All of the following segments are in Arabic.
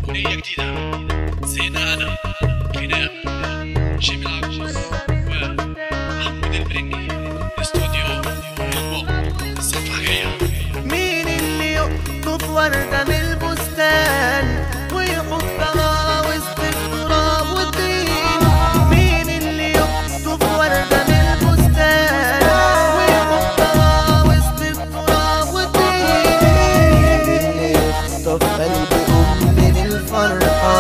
أغنية جديدة زينا أنا غناء جيمي العجوز ومحمود البرني استوديو البوب صفحية. مين اللي يقطف وردة من البستان ويحطها وسط التراب والطين؟ مين اللي يقطف وردة من البستان ويحطها وسط التراب والطين؟ اللي يخطف قلب أم من الفرحة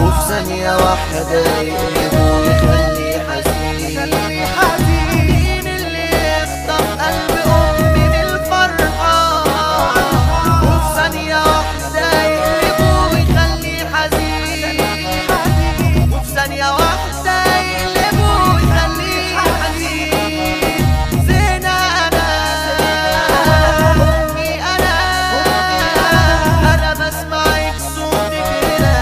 وفي ثانية واحدة يقلبه ويخليه حزين؟ مين اللي يخطف قلب أم من الفرحة وفي ثانية واحدة يقلبه ويخليه حزين؟ وفي ثانية واحدة يقلبه ويخليه حزين. زينة أنا أمي أنا بسمعك صوتك هنا.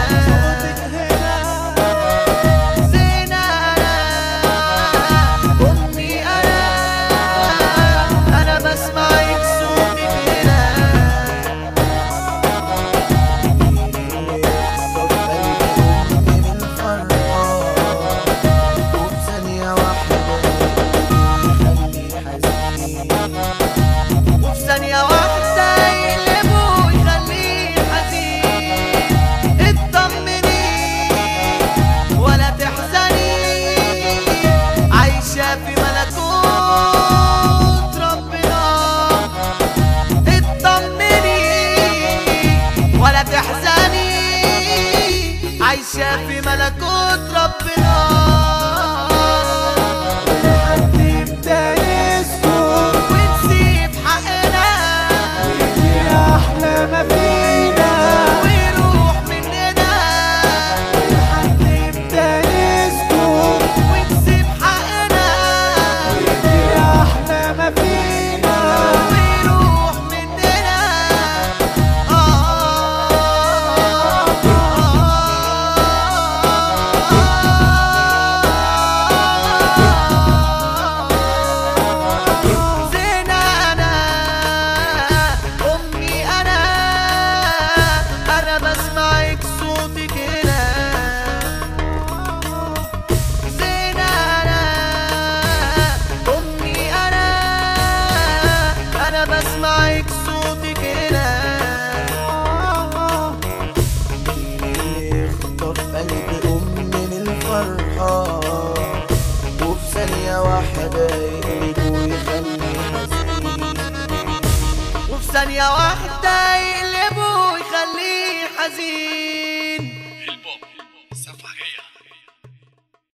زينة أنا أمي أنا بسمعك صوتك هنا. يخطف قلب أمي من الفرحة وفي ثانية واحدة يخليه حزين. وفي ثانية واحدة يقلبه ويخليه حزين. اطمني ولا تحزني، عايشة في ملكوت ربنا. اطمني ولا تحزني، عايشة في ملكوت ربنا. لحد يبدأ يسكت ونسيب حقنا ويجي أحلى ما فينا ويروح مننا. لحد يبدأ يسكت ونسيب حقنا ويجي أحلى ما فينا ويروح مننا. زينة أنا أمي أنا بسمعك صوتك هنا. زينة أنا أمي أنا بسمعك صوتك هنا. يخطف قلب أم من الفرحة وفي ثانية واحدة يقلبه ويخليه حزين. وفي ثانية واحدة يقلبه ويخليه حزين. البوب